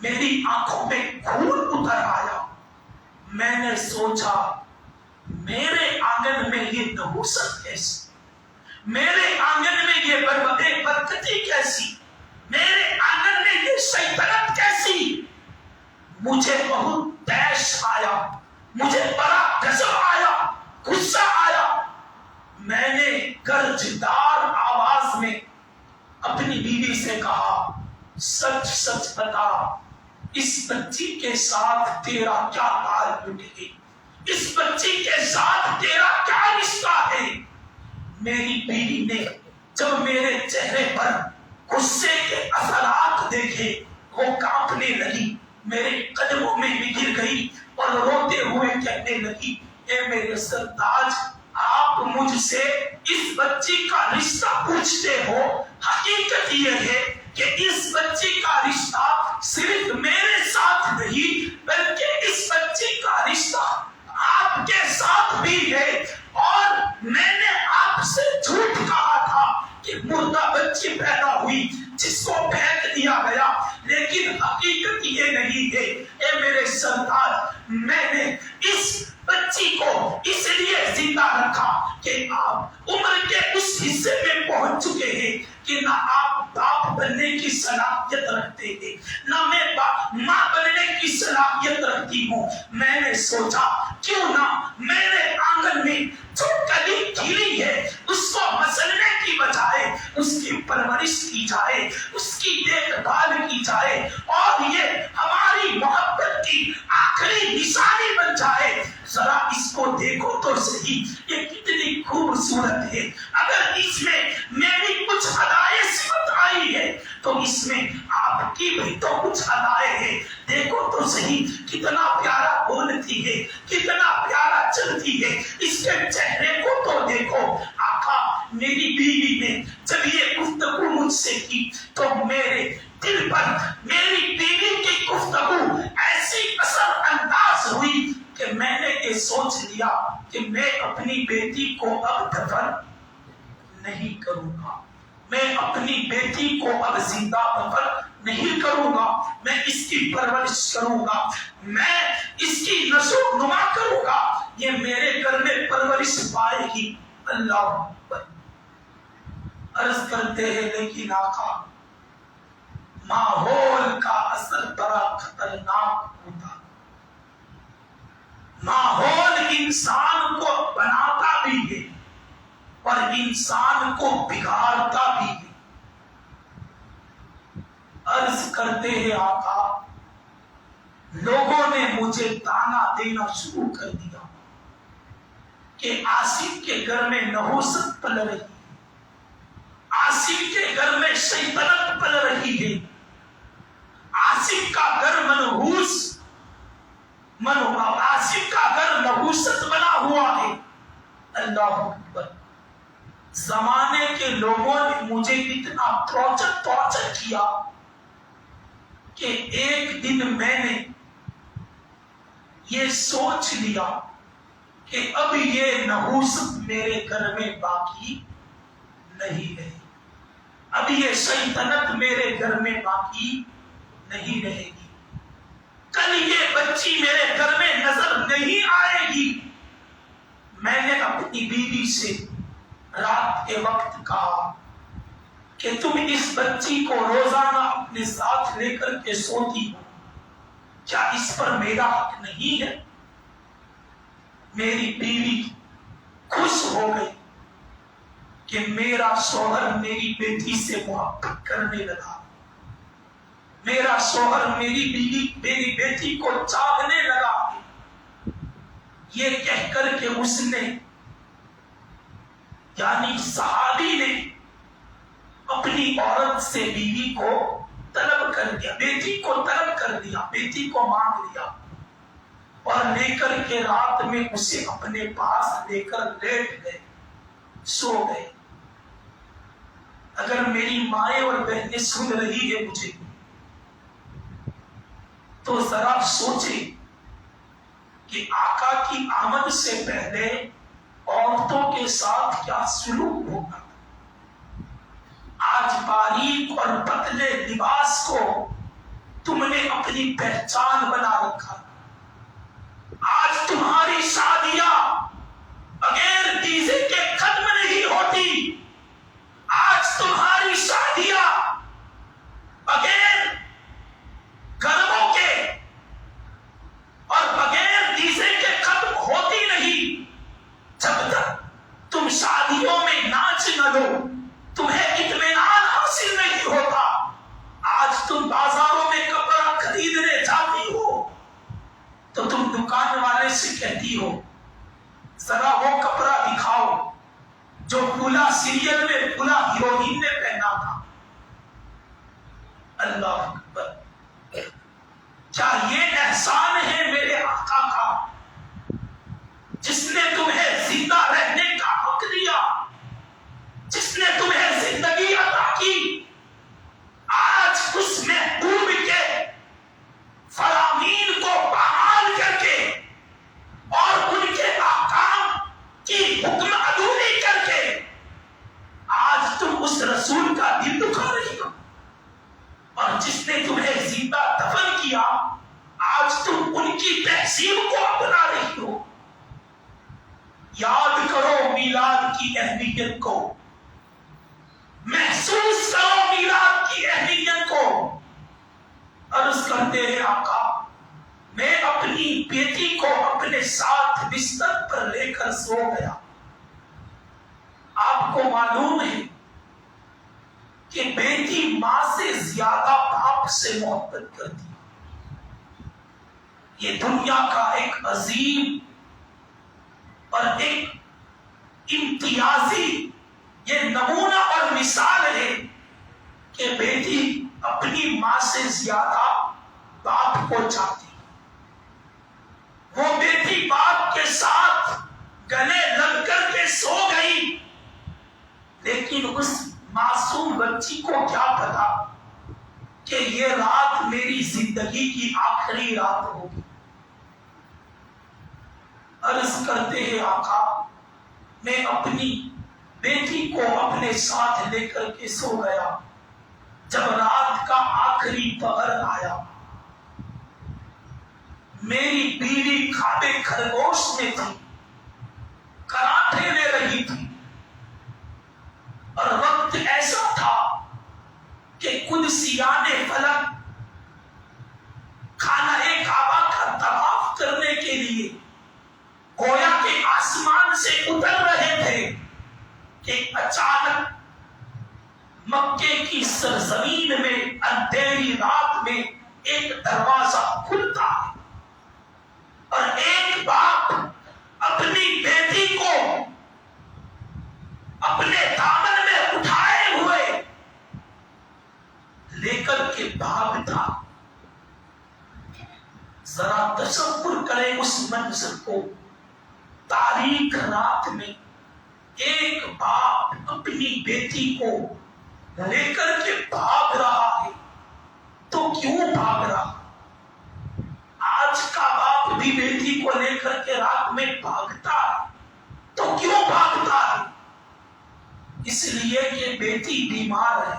میری آنکھوں میں خون اتر آیا. میں نے سوچا میرے آنگن میں یہ نحوست کیسی؟ میرے آنگن میں یہ برکتی کیسی، میرے آنگن میں یہ شیطنت کیسی؟ مجھے بہت تیش آیا، مجھے بڑا غضب آیا، غصہ آیا۔ میں نے گرجدار آواز میں اپنی بیوی سے کہا، سچ سچ بتا، اس بچی کے ساتھ تیرا کیا تعلق ہے؟ اس بچی کے ساتھ تیرا کیا رشتہ ہے؟ میری بیوی نے جب میرے چہرے پر غصے کے اثرات دیکھے، وہ کانپنے لگی، میرے قدموں میں گر گئی اور روتے ہوئے کہنے لگی، اے میرے سرتاج، آپ مجھ سے اس بچی کا رشتہ پوچھتے ہو؟ حقیقت یہ ہے کہ اس بچی کا رشتہ صرف میرے ساتھ نہیں، بلکہ اس بچی کا رشتہ آپ کے ساتھ بھی ہے۔ اور میں نے آپ سے جھوٹ کہا تھا کہ مردہ بچی پیدا ہوئی جس کو پھینک دیا گیا، لیکن حقیقت یہ نہیں ہے۔ اے میرے سرتاج، میں نے اس بچی کو اس لیے زندہ رکھا کہ آپ عمر کے اس حصے میں پہنچ چکے ہیں کہ نہ آپ باپ بننے کی صلاحیت رکھتے ہیں، نہ میں ماں بننے کی صلاحیت رکھتی ہوں۔ میں نے سوچا کیوں نہ میرے آنگن میں جو کلی کھلی ہے اس کو مسلنے کی بجائے اس کی پرورش کی جائے، اس کی دیکھ بھال کی جائے، اور یہ ہماری محبت کی آخری نشانی بن جائے۔ ذرا اس کو دیکھو تو صحیح، یہ کتنی خوبصورت ہے۔ اگر اس میں میری کچھ ادائے صفت آئی ہے تو اس میں آپ کی بھی تو کچھ ادائے ہیں۔ دیکھو تو صحیح کتنا پیارا بولتی ہے، کتنا پیارا چلتی ہے، اس کے چہرے کو تو دیکھو۔ آقا، میری بیوی نے جب یہ گفتگو مجھ سے کی تو میرے دل پر میری بیوی کی گفتگو ایسی اثر انداز ہوئی کہ میں نے یہ سوچ لیا کہ میں اپنی بیٹی کو اب دفن نہیں کروں گا، میں اپنی بیٹی کو اب زندہ دفن نہیں کروں گا، میں اس کی پرورش کروں گا، میں اس کی نشو و نما کروں گا، یہ میرے گھر میں پرورش پائے گی۔ اللہ اکبر۔ عرض کرتے ہیں لیکن آقا، ماحول کا اثر بڑا خطرناک ہوتا، ماحول انسان کو بناتا بھی ہے اور انسان کو بگاڑتا بھی ہے۔ عرض کرتے ہیں آقا، لوگوں نے مجھے تانا دینا شروع کر دیا کہ آصف کے گھر میں نحوست پل رہی ہے، آصف کے گھر میں شیطنت پل رہی ہے، آصف کا گھر آصف کا گھر نحوست بنا ہوا ہے۔ اللہ اکبر۔ زمانے کے لوگوں نے مجھے اتنا ٹارچر کیا کہ ایک دن میں نے یہ سوچ لیا کہ اب یہ نحوست میرے گھر میں باقی نہیں رہے، اب یہ شیطنت میرے گھر میں باقی نہیں رہے گی، کل یہ بچی میرے گھر میں نظر نہیں آئے گی۔ میں نے اپنی بیوی سے رات کے وقت کہا کہ تم اس بچی کو روزانہ اپنے ساتھ لے کر کے سوتی ہو، کیا اس پر میرا حق نہیں ہے؟ میری بیوی خوش ہو گئی کہ میرا شوہر میری بیٹی سے محبت کرنے لگا، میرا شوہر میری بیٹی کو چاہنے لگا۔ یہ کہہ کر کہ اس نے یعنی صحابی نے اپنی عورت سے بیوی کو طلب کر دیا، بیٹی کو طلب کر دیا، بیٹی کو مانگ لیا اور لے کر کے رات میں اسے اپنے پاس لے کر لیٹ گئے، سو گئے۔ اگر میری مائیں اور بہنیں سن رہی ہے مجھے تو ذرا سوچے کہ آقا کی آمد سے پہلے عورتوں کے ساتھ کیا سلوک ہوگا۔ آج باریک اور پتلے لباس کو تم نے اپنی پہچان بنا رکھا، آج تمہاری شادیاں بغیر ڈیزے کے ختم نہیں ہوتی، آج تمہاری شادیاں بغیر گرموں کے اور بغیر ڈیزے کے ختم ہوتی نہیں جب تک تم شادیوں میں ناچ نہ لو، تمہیں اطمینان حاصل نہیں ہوتا۔ آج تم بازاروں میں کپڑا خریدنے جاتی ہو تو تم دکان والے سے کہتی ہو ذرا وہ کپڑا دکھاؤ جو فلاں سیریل میں فلاں ہیروئن نے پہنا تھا۔ اللہ اکبر! کیا یہ احسان ہے میرے آقا کا جس نے تمہیں زندہ رہنے کا حق دیا، جس نے تمہیں زندگی عطا کی؟ آج اس محبوب کے فرامین کو بحال کر کے اور ان کے احکام کی حکم عدولی کر کے آج تم اس رسول کا دل دکھا رہی ہو، اور جس نے تمہیں زندہ دفن کیا آج تم ان کی تہذیب کو اپنا رہی ہو۔ یاد کرو میلاد کی اہمیت کو، محسوس کرو میلاد کی اہمیت کو۔ عرض کرتے ہیں آقا میں اپنی بیٹی کو اپنے ساتھ بستر پر لے کر سو گیا۔ آپ کو معلوم ہے کہ بیٹی ماں سے زیادہ باپ سے محبت کرتی ہے۔ یہ دنیا کا ایک عظیم اور ایک امتیازی یہ نمونہ اور مثال ہے کہ بیٹی اپنی ماں سے زیادہ باپ کو چاہتی ہے۔ وہ بیٹی باپ کے ساتھ گلے لگ کر کے سو گئی، لیکن اس معصوم بچی کو کیا پتا کہ یہ رات میری زندگی کی آخری رات ہوگی۔ عرض کرتے ہیں آقا میں اپنی بیٹی کو اپنے ساتھ لے کر کے سو گیا۔ جب رات کا آخری پہر آیا میری بیوی کھابے خرگوش میں تھی، کراٹے لے رہی تھی، اور وقت ایسا تھا کہ قدسیان فلک خانہ کعبہ کا طواف کرنے کے لیے گویا کہ آسمان سے اتر رہے تھے کہ اچانک مکے کی سرزمین میں اندھیری رات میں ایک دروازہ کھلتا ہے اور ایک باپ اپنی بیٹی کو اپنے دامن میں اٹھائے ہوئے لے کر کے بھاگتا۔ ذرا تصور کریں اس منظر کو، تاریک رات میں ایک باپ اپنی بیٹی کو لے کر کے بھاگ رہا ہے۔ تو کیوں بھاگ رہا؟ آج کا باپ بھی بیٹی کو لے کر کے رات میں بھاگتا ہے، تو کیوں بھاگتا ہے؟ اس لیے کہ بیٹی بیمار ہے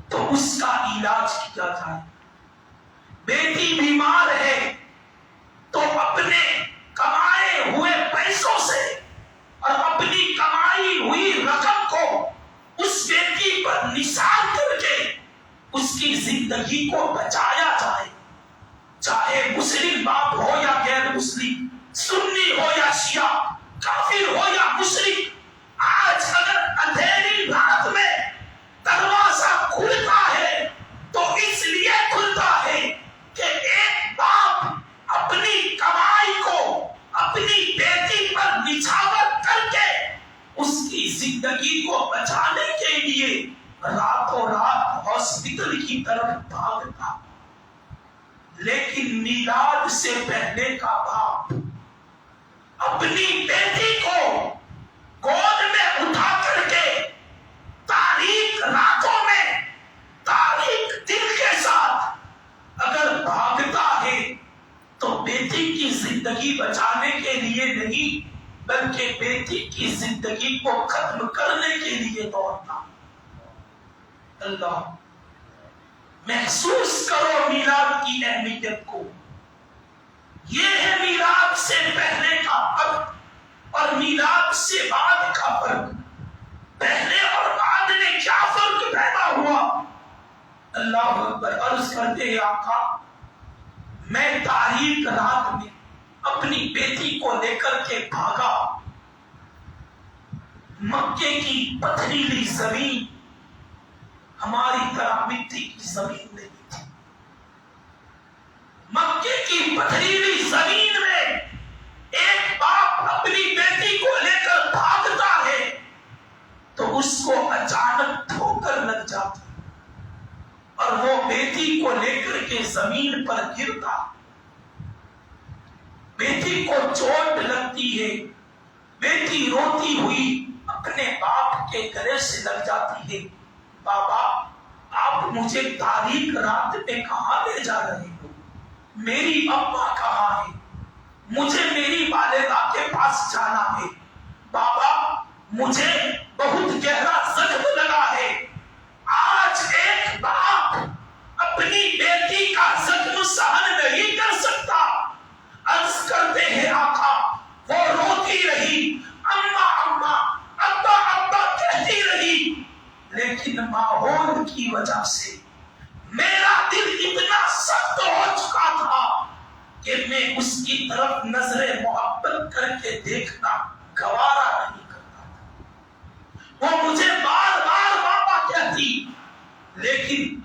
تو اس کا علاج کیا جائے۔ بیٹی بیمار ہے تو اپنے کمائے ہوئے پیسوں سے اور اپنی کمائی ہوئی رقم کو اس بیٹی پر نثار کر کے اس کی زندگی کو بچایا جائے، چاہے مسلم باپ ہو یا غیر مسلم، سنی ہو یا شیعہ، کافر ہو یا مشرک۔ آج اگر اندھیری رات میں دروازہ کھلتا ہے تو اس لیے کھلتا ہے کہ ایک باپ اپنی کمائی کو اپنی بیٹی پر نچھاور کر کے اس کی زندگی کو بچانے کے لیے راتوں رات ہاسپٹل کی طرف بھاگتا۔ لیکن میلاد سے پہلے کا باپ اپنی بیٹی کو گود میں اٹھا کر کے تاریک راتوں میں تاریک دل کے ساتھ اگر بھاگتا ہے تو بیٹی کی زندگی بچانے کے لیے نہیں بلکہ بیٹی کی زندگی کو ختم کرنے کے لیے دوڑتا۔ اللہ محسوس کرو میلاد کی اہمیت کو۔ یہ ہے میلاد سے پہلے کا فرق اور میلاد سے بعد کا فرق۔ پہلے اور بعد میں کیا فرق پیدا ہوا؟ اللہ اکبر. عرض کرتے ہیں آقا میں تاریک رات میں اپنی بیٹی کو لے کر کے بھاگا. مکے کی پتھریلی زمین ہماری طرح مٹی کی زمین نہیں تھی. مکے کی پتھریلی زمین میں ایک باپ اپنی بیٹی کو لے کر بھاگتا ہے تو اس کو اچانک ٹھوکر لگ جاتی اور وہ بیٹی کو لے کر کے زمین پر گرتا. بیٹی کو چوٹ لگتی ہے. بیٹی روتی ہوئی اپنے باپ کے گلے سے لگ جاتی ہے. بابا آپ مجھے تاریک رات میں کہاں لے جا رہے ہو؟ میری اماں کہاں ہے؟ مجھے میری والدہ کے پاس جانا ہے. بابا مجھے بہت گہرا زخم لگا ہے. آج ایک باپ اپنی بیٹی کا زخم سہن نہیں کر سکتا. عرض کرتے ہیں آقا وہ روتی رہی, اماں اماں ابا ابا کہتی رہی, لیکن ماحول کی وجہ سے میرا دل اتنا سخت ہو چکا تھا کہ میں اس کی طرف نظر محبت کر کے دیکھنا گوارا نہیں کرتا تھا. وہ مجھے بار بار بابا کہتی, لیکن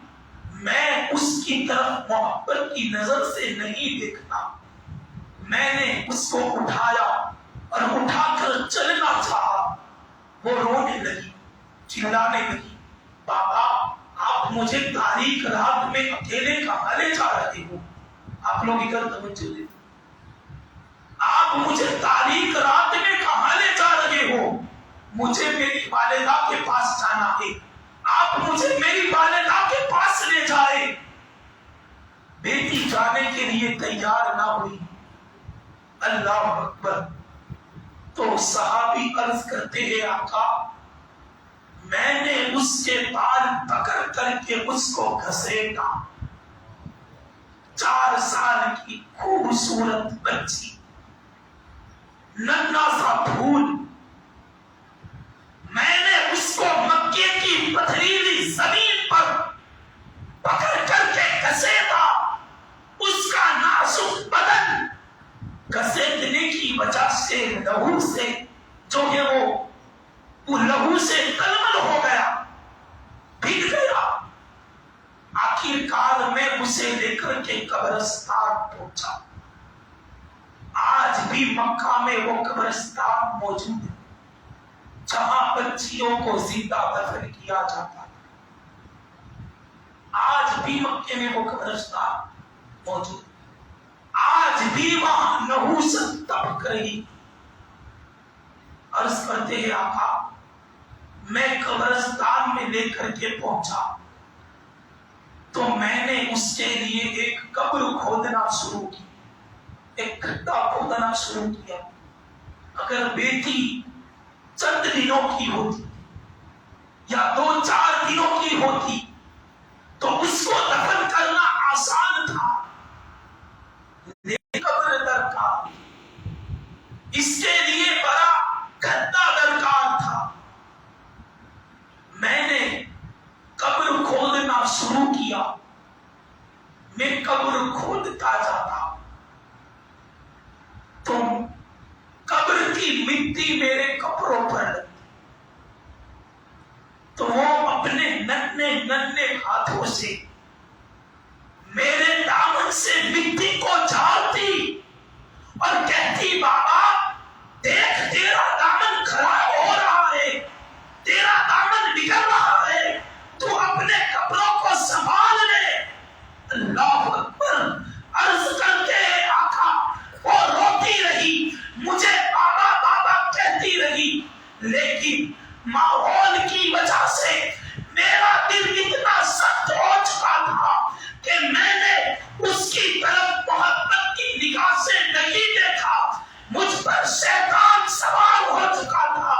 میں اس کی طرف محبت کی نظر سے نہیں دیکھتا. میں نے اس کو اٹھایا اور اٹھا کر چلنا چاہا. وہ رونے لگی, چلانے لگی, بابا آپ مجھے تاریک رات میں اکیلے کہاں لے جا رہے ہو؟ آپ لوگ ادھر توجہ دیں. آپ مجھے تاریک رات میں کہاں لے جا رہے ہو؟ مجھے میری والدہ کے پاس جانا ہے. آپ مجھے میری والدہ کے پاس لے جائے. بیٹی جانے کے لیے تیار نہ ہوئی. اللہ اکبر. تو صحابی عرض کرتے ہیں آقا میں نے اس کے بال پکڑ کر کے اس کو گھسیٹا. 4 سال کی خوبصورت بچی, ننھا سا پھول, میں نے اس کو مکے کی پتھریلی زمین پر پکڑ کر کے گھسیٹا. اس کا نازک بدن گھسیٹنے کی وجہ سے لہو سے جو ہے وہ لہو سے تلمل ہو گیا, بھیگ گیا. آخر کار میں اسے لے کر کے قبرستان پہنچا. آج بھی مکہ میں وہ قبرستان موجود ہے جہاں بچیوں کو زندہ دفن کیا جاتا ہے. آج بھی مکے میں وہ قبرستان موجود ہے. آج بھی وہاں نحوست تپک رہی. عرض کرتے ہیں آقا میں قبرستان میں لے کر کے پہنچا تو میں نے اس کے لیے ایک قبر کھودنا شروع کی, ایک گڈھا کھودنا شروع کیا. اگر بیٹی چند دنوں کی ہوتی یا 2-4 دنوں کی ہوتی تو اس کو دفن کرنا آسان تھا. قبر درکار, اس کے لیے بڑا گھٹا درکار تھا. میں نے قبر کھودنا شروع کیا. میں قبر کھودتا جاتا تو قبر کی مٹی میرے کپڑوں پر لگتی تو وہ اپنے ننھے ننھے ہاتھوں سے میرے دامن سے مٹی کو جھاڑتی اور کہتی بابا دیکھ تیرا دامن خراب ہو رہا ہے, تیرا دامن بگڑ رہا ہے, تو اپنے کپڑوں کو سنبھال لے. اللہ اکبر. عرض کرتے ہیں آقا وہ روتی رہی, مجھے بابا بابا کہتی رہی, لیکن ماحول کی وجہ سے میرا دل اتنا سخت ہو چکا تھا کہ میں نے اس کی طرف محبت کی نگاہ سے نہیں دیکھا. مجھ پر شیطان سوار ہو چکا تھا.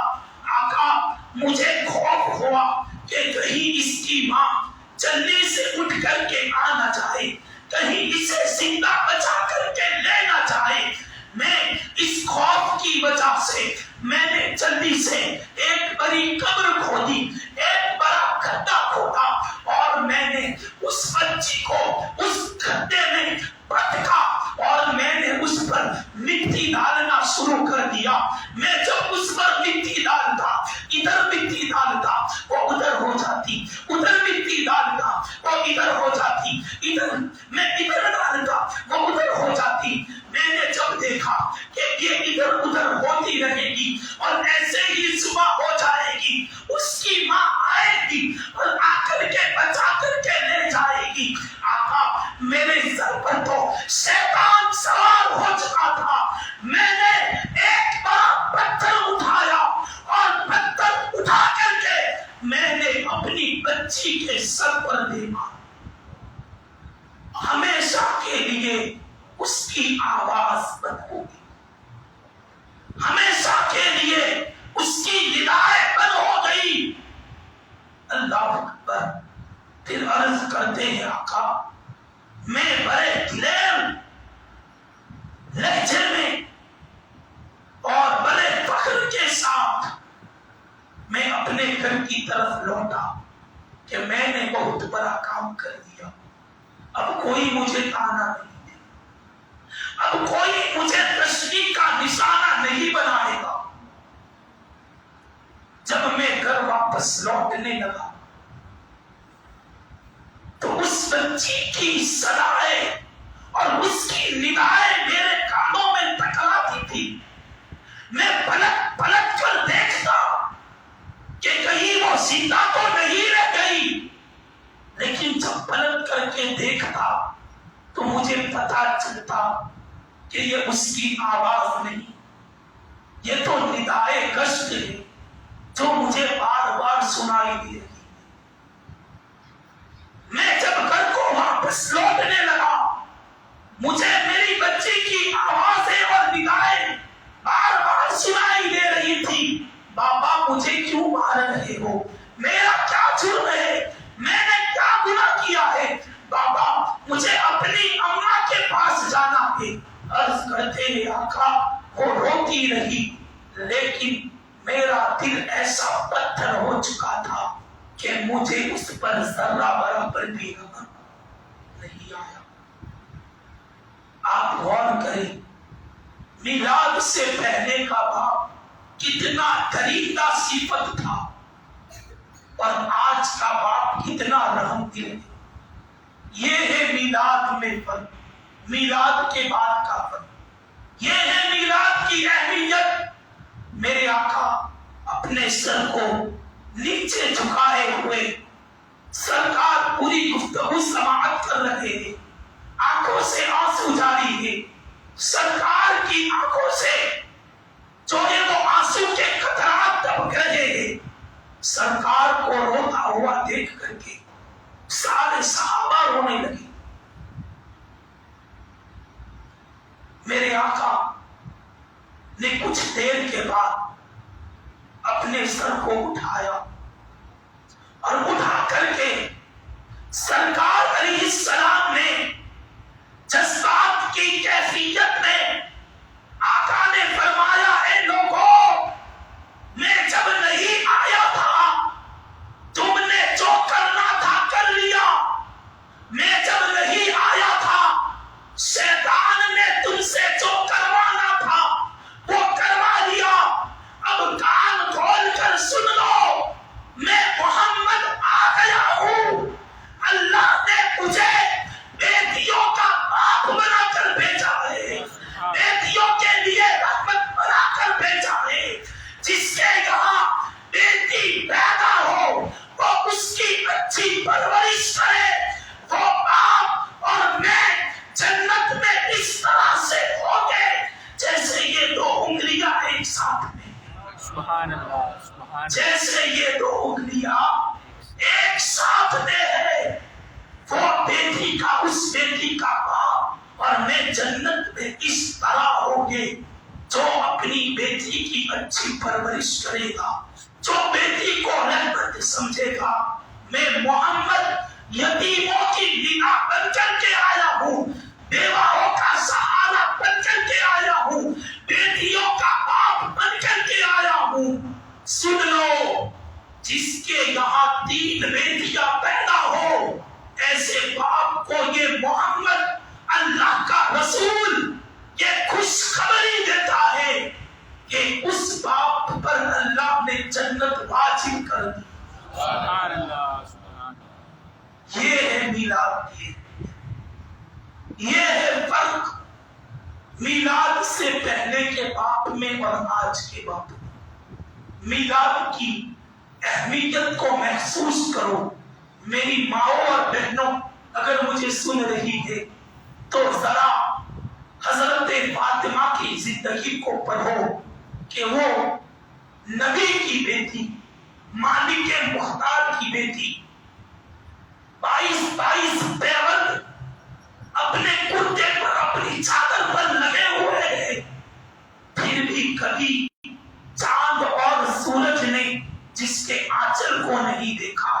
آقا مجھے خوف ہوا کہ کہیں اس کی ماں چلنے سے اٹھ کر کے آ نہ جائے, کہیں اسے زندہ بچا کر کے لے نہ جائے. میں اس خوف کی وجہ سے میں نے جلدی سے ایک بڑی قبر کھودی، ایک بڑا گڈھا کھودا، اور میں نے اس بچی کو اس گڈھے میں پٹکا اور میں نے اس پر مٹی ڈالنا شروع کر دیا۔ میں جب اس پر مٹی ڈالتا، ادھر مٹی ڈالتا وہ ادھر ہو جاتی، ادھر مٹی ڈالتا وہ ادھر ہو جاتی، ادھر میں ادھر ڈالتا وہ ادھر ہو جاتی۔ میں نے جب دیکھا کہ یہ ادھر ادھر ہوتی رہے گی اور ایسے ہی صبح ہو جائے گی، اس کی ماں آئے گی اور آ کر کے بچا کر کے لے جائے گی۔ آقا میرے سر پر تو شیطان سوار ہو چکا تھا۔ میں نے ایک بڑا پتھر اٹھایا اور پتھر اٹھا کر کے میں نے اپنی بچی کے سر پر دے مارا۔ ہمیشہ کے لیے اس کی آواز بند ہو گئی، ہمیشہ کے لیے اس کی ندائیں بند ہو گئی۔ اللہ اکبر۔ پھر عرض کرتے ہیں آقا میں بڑے دلیر لہجے میں اور بڑے فخر کے ساتھ میں اپنے گھر کی طرف لوٹا کہ میں نے بہت بڑا کام کر دیا، اب کوئی مجھے تانا نہیں دے، اب کوئی مجھے تشریح کا نشانہ نہیں بنائے گا۔ جب میں گھر واپس لوٹنے لگا تو اس بچی کی صدائیں اور اس کی ندائیں میرے کانوں میں ٹکراتی تھی۔ میں پلٹ پلٹ کر دیکھتا کہ کہیں وہ زندہ تو نہیں رہ گئی، لیکن جب پلٹ کر کے دیکھتا تو مجھے پتا چلتا کہ یہ اس کی آواز نہیں، یہ تو ندائے گشت ہے جو مجھے بار بار سنائی دے رہی۔ میں جب گھر کو واپس لوٹنے لگا مجھے میری بچی کی آوازیں اور ندائیں بار بار سنائی دے رہی تھی۔ بابا مجھے کیوں مار رہے ہو؟ میرا کیا جرم ہے؟ میں نے کیا گناہ کیا ہے؟ بابا مجھے اپنی اماں کے پاس جانا ہے۔ عرض کرتے ہیں آقا وہ روتی رہی، لیکن میرا دل ایسا پتھر ہو چکا تھا کہ مجھے اس پر ذرہ برابر بھی نہیں آیا۔ آپ غور کریں، میلاد سے پہلے کا باپ کتنا درندہ صفت تھا اور آج کا باپ کتنا رحم دل ہے۔ یہ ہے میلاد میں فرق، میلاد کے بعد کا فرق، یہ ہے میلاد کی اہمیت۔ میرے آقا اپنے سر کو نیچے جھکائے ہوئے سرکار پوری گفتگو سماعت کر رہے ہیں، آنکھوں سے آنسو جاری ہے۔ سرکار کی آنکھوں سے جو ہے وہ آنسو کے قطرات ٹپک رہے ہیں۔ سرکار کو روتا ہوا دیکھ کر کے سارے صحابہ رونے لگے۔ میرے آقا نے کچھ دیر کے بعد اپنے سر کو اٹھایا اور اٹھا کر کے سرکار علیہ السلام نے جذبات کی کیفیت میں آقا نے فرمایا اے لوگوں میں جب نہیں آیا تھا تم نے جو کرنا تھا کر لیا، میں جب نہیں آیا تھا شیطان نے تم سے جو کروانا تھا وہ کروا لیا۔ اب کان کھول کر سن لو، میں محمد آ گیا ہوں۔ اللہ نے مجھے بیٹیوں کا باپ بنا کر بھیجا ہے، بیٹیوں کے لیے رحمت بنا کر بھیجا ہے۔ جس کے یہاں بیٹی پیدا ہو وہ اس کی اچھی پرورش کرے، وہ باپ اور میں جنت میں اس طرح سے ہوں گے جیسے یہ دو انگلیاں ایک ساتھ میں، سبحان اللہ، سبحان جیسے یہ دو انگلیاں ایک ساتھ میں ہے۔ وہ بیٹی کا اس بیٹی کا باپ اور میں جنت میں اس طرح ہوں گے جو اپنی بیٹی کی اچھی پرورش کرے گا، جو بیٹی کو رحمت سمجھے گا۔ میں محمد یتیموں کی نگاہ بن کر کے آیا ہوں، بیواؤں کا سہارا بن کر کے آیا ہوں، کہ یہاں 3 بیٹیاں پیدا ہو، ایسے باپ کو یہ محمد اللہ کا رسول یہ خوشخبری دیتا ہے کہ اس باپ پر اللہ نے جنت واجب کر دی۔ سبحان اللہ سبحان اللہ۔ یہ ہے میلاد، یہ ہے فرق میلاد سے پہلے کے باپ میں اور آج کے باپ میں۔ میلاد کی اہمیت کو محسوس کرو۔ میری ماؤں اور بہنوں اگر مجھے سن رہی ہے تو ذرا حضرت فاطمہ کی زندگی کو پڑھو کہ وہ نبی کی بیٹی، مالک مختار کی بیٹی، 22 پیوند اپنے کرتے پر اپنی چادر پر لگے ہوئے ہیں، پھر بھی کبھی چاند اور سورج نے جس کے آنچل کو نہیں دیکھا۔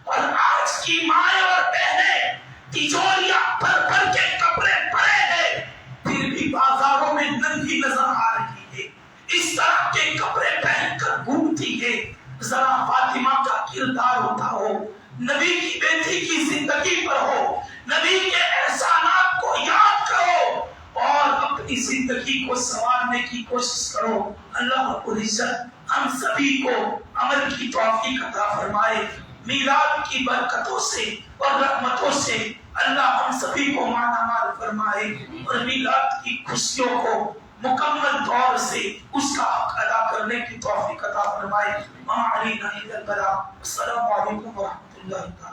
اور آج کی مائیں اور بہنیں تجوریاں بھر بھر کے کپڑے پڑے ہیں، پھر بھی بازاروں میں ننگی نظر آ رہی ہے، اس طرح کے کپڑے پہن کر گھومتی ہے۔ ذرا فاطمہ کا کردار اٹھاؤ، نبی کی بیٹی کی زندگی پر ہو، نبی کے احسانات کو یاد کرو اور اپنی زندگی کو سنوارنے کی کوشش کرو۔ اللہ رب العزت ہم سبھی کو عمل کی توفیق عطا فرمائے۔ میلاد کی برکتوں سے اور رحمتوں سے اللہ ہم سبھی کو مالا مال فرمائے اور میلاد کی خوشیوں کو مکمل طور سے اس کا حق ادا کرنے کی توفیق عطا فرمائے۔ وما علینا الا البلاغ۔ السلام علیکم ورحمۃ اللہ۔